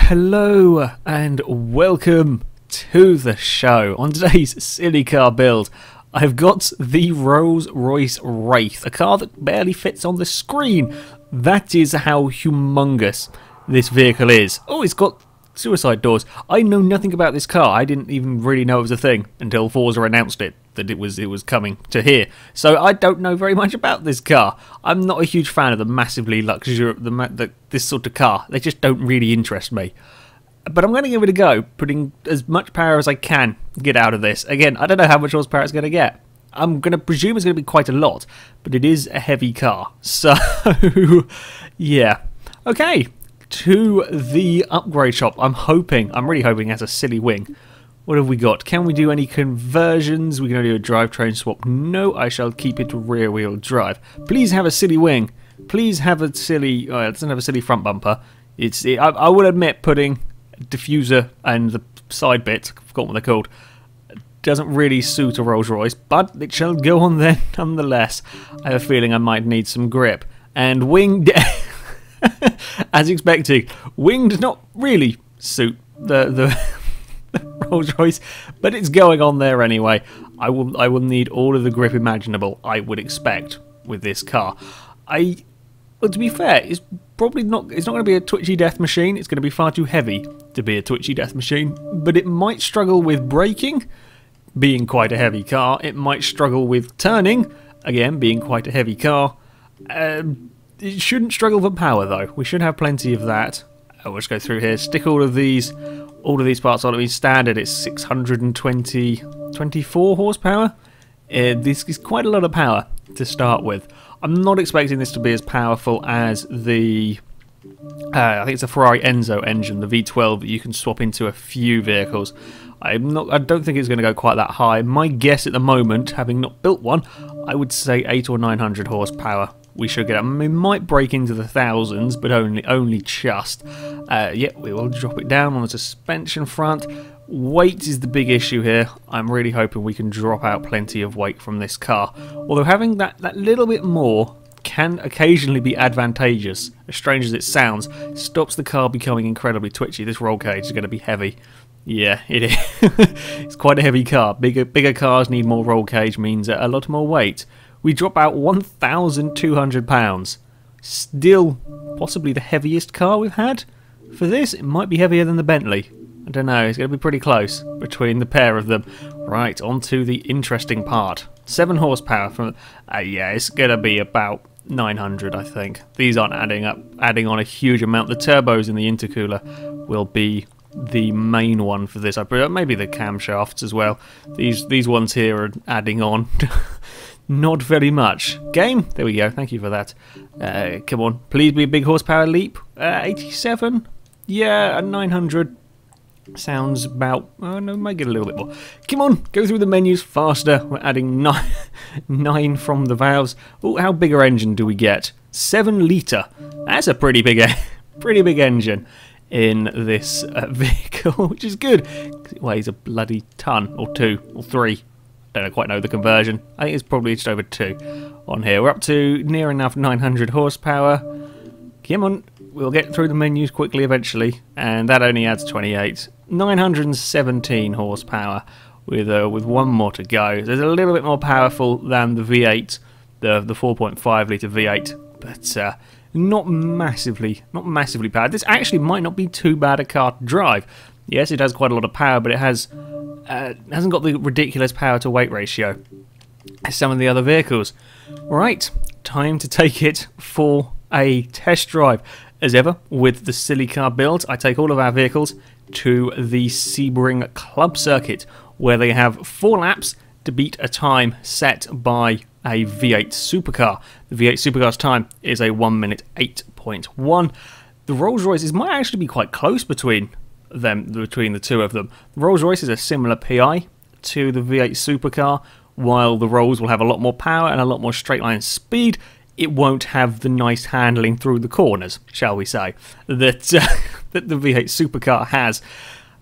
Hello and welcome to the show. On today's silly car build, I've got the Rolls-Royce Wraith, a car that barely fits on the screen. That is how humongous this vehicle is. Oh, it's got suicide doors. I know nothing about this car. I didn't even really know it was a thing until Forza announced it, that it was coming to here. So I don't know very much about this car. I'm not a huge fan of the massively luxurious, this sort of car. They just don't really interest me. But I'm going to give it a go, putting as much power as I can get out of this. Again, I don't know how much horsepower it's going to get. I'm going to presume it's going to be quite a lot, but it is a heavy car. So, yeah. Okay, to the upgrade shop. I'm really hoping it has a silly wing. What have we got? Can we do any conversions? We're going to do a drivetrain swap. No, I shall keep it rear wheel drive. Please have a silly wing. Please have a silly, it doesn't have a silly front bumper. I will admit putting diffuser and the side bits, I've forgotten what they're called, doesn't really suit a Rolls-Royce, but it shall go on there nonetheless. I have a feeling I might need some grip. And wing, as expected, wing does not really suit the Rolls-Royce, but it's going on there anyway. I will need all of the grip imaginable, I would expect, with this car. Well, to be fair, it's probably not. It's not going to be a twitchy death machine. It's going to be far too heavy to be a twitchy death machine. But it might struggle with braking, being quite a heavy car. It might struggle with turning, again, being quite a heavy car. It shouldn't struggle for power though. We should have plenty of that. We'll just go through here. Stick all of these parts on. I mean, standard it's 624 horsepower. This is quite a lot of power to start with. I'm not expecting this to be as powerful as the I think it's a Ferrari Enzo engine, the V12 that you can swap into a few vehicles. I don't think it's going to go quite that high. My guess at the moment, having not built one, I would say 800 or 900 horsepower. We should get it. I mean, we might break into the thousands, but only just. Yeah, we will drop it down on the suspension front. Weight is the big issue here. I'm really hoping we can drop out plenty of weight from this car. Although having that little bit more can occasionally be advantageous. As strange as it sounds, stops the car becoming incredibly twitchy. This roll cage is going to be heavy. Yeah, it is. It's quite a heavy car. Bigger cars need more roll cage, means a lot more weight. We drop out 1,200 pounds. Still possibly the heaviest car we've had. For this, it might be heavier than the Bentley. I don't know, it's going to be pretty close between the pair of them. Right, on to the interesting part. 7 horsepower from... yeah, it's going to be about 900, I think. These aren't adding on a huge amount. The turbos in the intercooler will be the main one for this. Maybe the camshafts as well. These ones here are adding on. Not very much. Game? There we go, thank you for that. Come on, please be a big horsepower leap. 87? Yeah, 900. Sounds about... oh no, might get a little bit more. Come on, go through the menus faster. We're adding 9 from the valves. Oh, how big an engine do we get? 7 litre. That's a pretty big engine in this vehicle, which is good. 'Cause it weighs a bloody ton, or 2, or 3. Don't quite know the conversion. I think it's probably just over 2 on here. We're up to near enough 900 horsepower. Come on. We'll get through the menus quickly eventually, and that only adds 28. 917 horsepower with one more to go. There's a little bit more powerful than the V8, the 4.5 litre V8, but not massively powered. This actually might not be too bad a car to drive. Yes, it has quite a lot of power, but it hasn't got the ridiculous power to weight ratio as some of the other vehicles. Right, time to take it for a test drive. As ever, with the silly car build, I take all of our vehicles to the Sebring Club Circuit, where they have 4 laps to beat a time set by a V8 supercar. The V8 supercar's time is a 1 minute 8.1. The Rolls-Royces might actually be quite close between the two of them. The Rolls-Royce is a similar PI to the V8 supercar, while the Rolls will have a lot more power and a lot more straight line speed. It won't have the nice handling through the corners, shall we say, that that the V8 supercar has.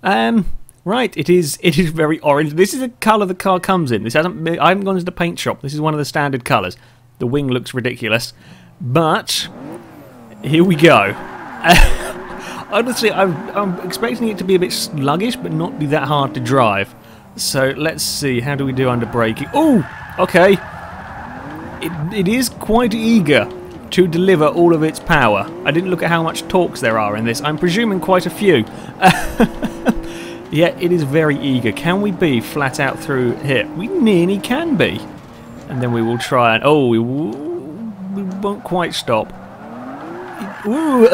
Right, it is very orange. This is the colour the car comes in. I haven't gone to the paint shop. This is one of the standard colours. The wing looks ridiculous, but here we go. Honestly, I'm expecting it to be a bit sluggish, but not be that hard to drive. So let's see, how do we do under braking? Oh, okay. It is quite eager to deliver all of its power. I didn't look at how much torques there are in this. I'm presuming quite a few. Yeah, it is very eager. Can we be flat out through here? We nearly can be. And then we will try and... Oh, we won't quite stop. Ooh.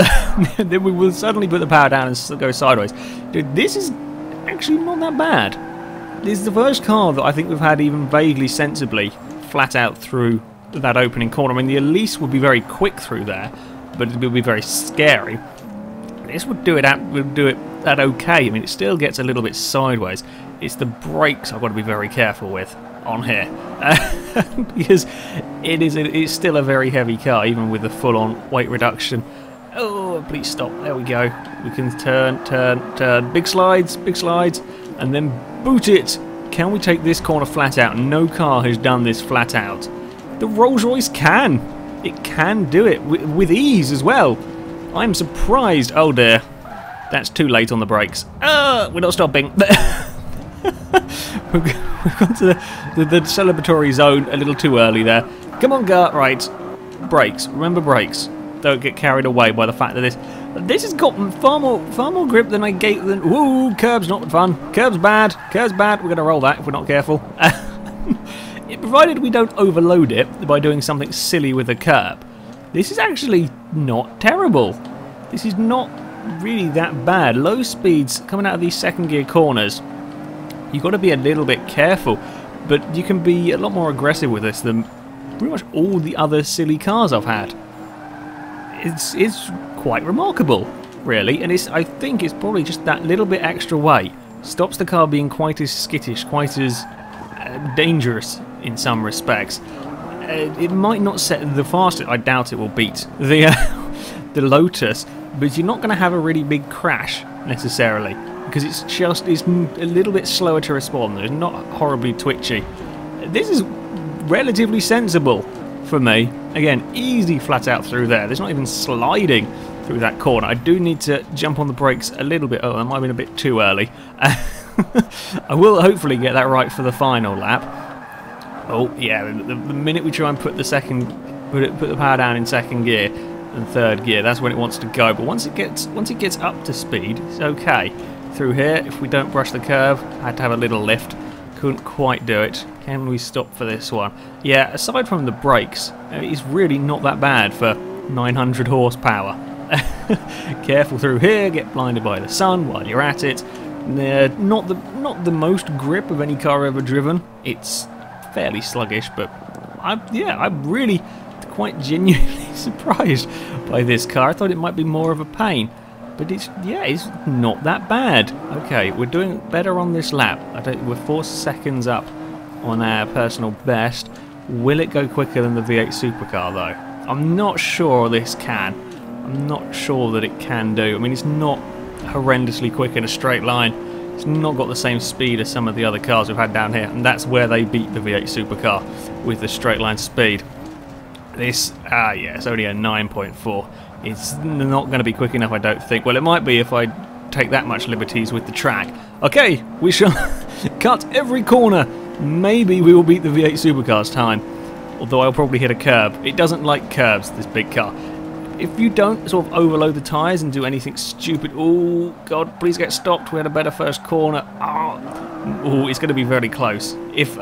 Then we will suddenly put the power down and go sideways. Dude, this is actually not that bad. This is the first car that I think we've had even vaguely sensibly flat out through that opening corner. I mean, the Elise would be very quick through there, but it would be very scary. This would do it that okay. I mean, it still gets a little bit sideways. It's the brakes I've got to be very careful with on here. Because it's still a very heavy car, even with the full-on weight reduction. Oh, please stop. There we go. We can turn. Big slides, and then boot it. Can we take this corner flat out? No car has done this flat out. The Rolls-Royce can. It can do it with ease as well. I'm surprised. Oh dear. That's too late on the brakes. We're not stopping. We've gone to the celebratory zone a little too early there. Come on, car. Right. Brakes. Remember brakes. Don't get carried away by the fact that this has got far more grip than I gave. Ooh, curbs not fun. Curbs bad. Curbs bad. We're going to roll that if we're not careful. Provided we don't overload it by doing something silly with a curb. This is actually not terrible. This is not really that bad. Low speeds coming out of these second gear corners. You've got to be a little bit careful, but you can be a lot more aggressive with this than pretty much all the other silly cars I've had. It's quite remarkable, really, and I think it's probably just that little bit extra weight stops the car being quite as skittish, quite as dangerous in some respects. It might not set the fastest. I doubt it will beat the Lotus, but you're not going to have a really big crash necessarily because it's a little bit slower to respond. It's not horribly twitchy. This is relatively sensible for me. Again, easy flat out through there. There's not even sliding through that corner. I do need to jump on the brakes a little bit. Oh, that might have been a bit too early. I will hopefully get that right for the final lap. Oh yeah, the minute we try and put the power down in second gear and third gear, that's when it wants to go. But once it gets up to speed, it's okay. Through here, if we don't brush the curve, I had to have a little lift. Couldn't quite do it. Can we stop for this one? Yeah, aside from the brakes, it's really not that bad for 900 horsepower. Careful through here, get blinded by the sun while you're at it. Not the most grip of any car I've ever driven. It's fairly sluggish, but I'm really quite genuinely surprised by this car. I thought it might be more of a pain, but it's not that bad. Okay, we're doing better on this lap. We're 4 seconds up on our personal best. Will it go quicker than the V8 supercar though? I'm not sure this can. I'm not sure that it can do. I mean, it's not horrendously quick in a straight line. It's not got the same speed as some of the other cars we've had down here, and that's where they beat the V8 supercar with the straight line speed. This, it's only a 9.4. It's not going to be quick enough, I don't think. Well, it might be if I take that much liberties with the track. Okay, we shall cut every corner. Maybe we will beat the V8 supercar's time, although I'll probably hit a curb. It doesn't like curbs, this big car. If you don't sort of overload the tyres and do anything stupid... Oh, God, please get stopped. We had a better first corner. Oh, it's going to be very close. It's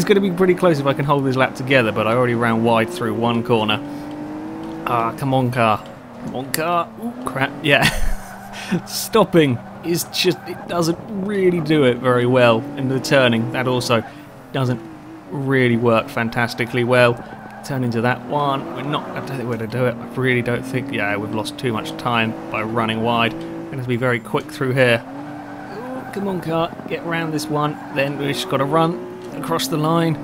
going to be pretty close if I can hold this lap together, but I already ran wide through one corner. Come on, car. Come on, car. Ooh, crap. Yeah. Stopping is just... It doesn't really do it very well in the turning. That also doesn't really work fantastically well. Turn into that one. I don't think we're going to do it. I really don't think. Yeah, we've lost too much time by running wide. We're going to have to be very quick through here. Ooh, come on, car. Get around this one. Then we've just got to run across the line.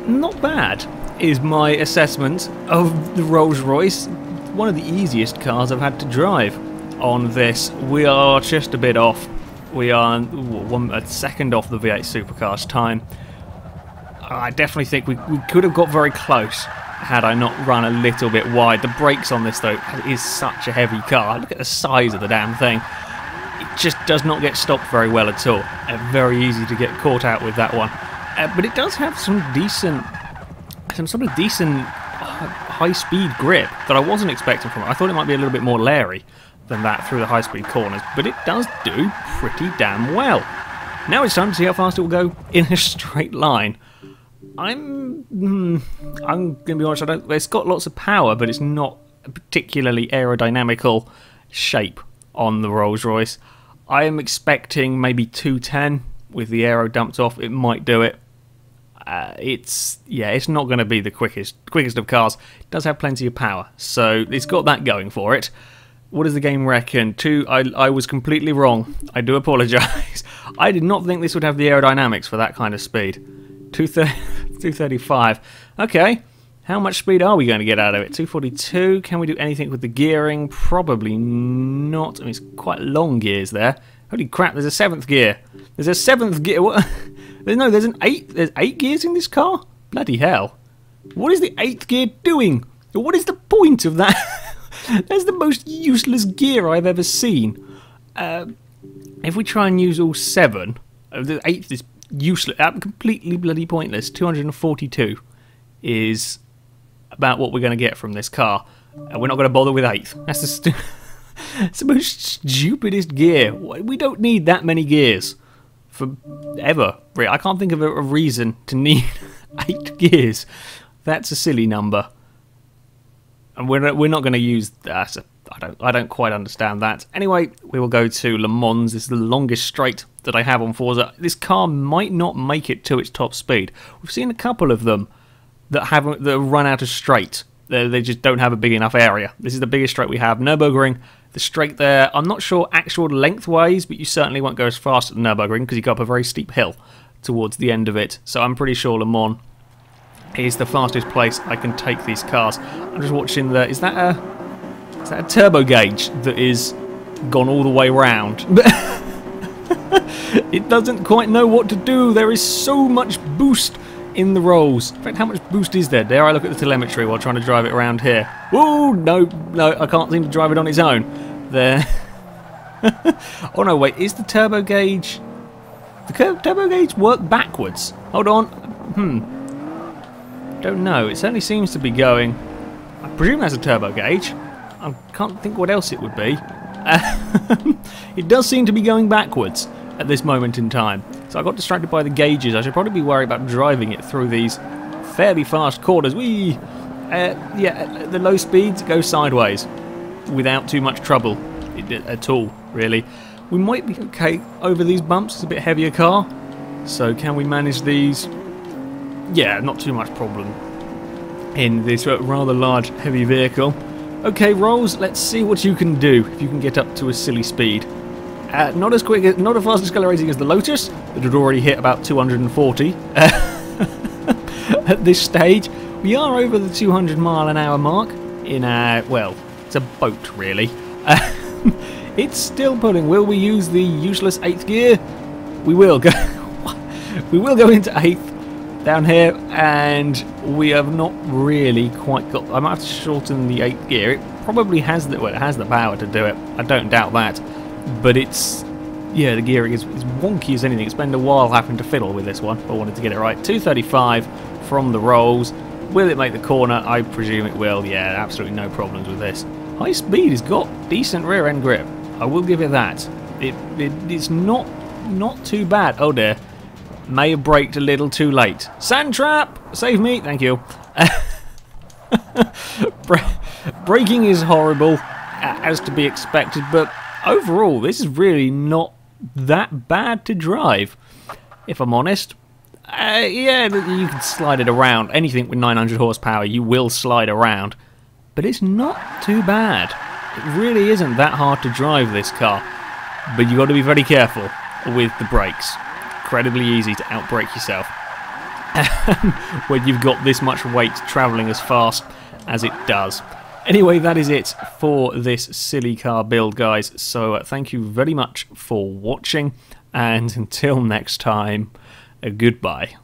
Not bad is my assessment of the Rolls-Royce. One of the easiest cars I've had to drive on this. We are just a bit off. We are a second off the V8 supercar's time. I definitely think we could have got very close had I not run a little bit wide. The brakes on this, though, is such a heavy car. Look at the size of the damn thing. It just does not get stopped very well at all. Very easy to get caught out with that one. But it does have some sort of decent high-speed grip that I wasn't expecting from it. I thought it might be a little bit more leery than that through the high-speed corners, but it does do pretty damn well. Now it's time to see how fast it will go in a straight line. I'm going to be honest, it's got lots of power, but it's not a particularly aerodynamical shape on the Rolls-Royce. I am expecting maybe 210 with the aero dumped off. It might do it. It's not going to be the quickest of cars. It does have plenty of power, so it's got that going for it. What does the game reckon? I was completely wrong. I do apologise. I did not think this would have the aerodynamics for that kind of speed. 235. Okay. How much speed are we going to get out of it? 242. Can we do anything with the gearing? Probably not. I mean, it's quite long gears there. Holy crap, there's a 7th gear. There's a 7th gear. What? No, there's 8 gears in this car? Bloody hell. What is the 8th gear doing? What is the point of that? That's the most useless gear I've ever seen. If we try and use all 7, the 8th is useless, completely bloody pointless. 242 is about what we're going to get from this car. We're not going to bother with 8th. That's it's the most stupidest gear. We don't need that many gears for ever. I can't think of a reason to need 8 gears. That's a silly number, and we're not going to use that. I don't quite understand that. Anyway, we will go to Le Mans. This is the longest straight that I have on Forza. This car might not make it to its top speed. We've seen a couple of them that run out of straight. They just don't have a big enough area. This is the biggest straight we have. Nürburgring, the straight there. I'm not sure actual lengthwise, but you certainly won't go as fast at Nürburgring because you go up a very steep hill towards the end of it. So I'm pretty sure Le Mans is the fastest place I can take these cars. I'm just watching the... Is that a turbo gauge that is gone all the way round? It doesn't quite know what to do. There is so much boost in the Rolls. In fact, how much boost is there? Dare I look at the telemetry while trying to drive it around here? Oh, no, I can't seem to drive it on its own. There. Oh, no, wait, is the turbo gauge... The turbo gauge work backwards? Hold on. Don't know. It certainly seems to be going... I presume that's a turbo gauge. I can't think what else it would be. It does seem to be going backwards at this moment in time. So I got distracted by the gauges. I should probably be worried about driving it through these fairly fast corners. Yeah, the low speeds go sideways without too much trouble at all, really. We might be okay over these bumps. It's a bit heavier car. So can we manage these? Yeah, not too much problem in this rather large, heavy vehicle. Okay, Rolls, let's see what you can do if you can get up to a silly speed. Not as fast accelerating as the Lotus, that had already hit about 240 at this stage. We are over the 200-mile-an-hour mark in well, it's a boat, really. It's still pulling. Will we use the useless 8th gear? We will go. We will go into 8th down here, and we have not really quite got... I might have to shorten the 8th gear. It probably has the... Well, it has the power to do it. I don't doubt that. But it's... Yeah, the gearing is wonky as anything. It's been a while having to fiddle with this one. I wanted to get it right. 235 from the Rolls. Will it make the corner? I presume it will. Yeah, absolutely no problems with this. High speed has got decent rear end grip. I will give it that. It's not too bad. Oh dear. May have braked a little too late. Sand trap! Save me! Thank you. Braking is horrible, as to be expected, but overall, this is really not that bad to drive, if I'm honest. Yeah, you can slide it around. Anything with 900 horsepower, you will slide around. But it's not too bad. It really isn't that hard to drive this car. But you've got to be very careful with the brakes. Incredibly easy to outbrake yourself when you've got this much weight travelling as fast as it does. Anyway, that is it for this silly car build, guys. So thank you very much for watching, and until next time, goodbye.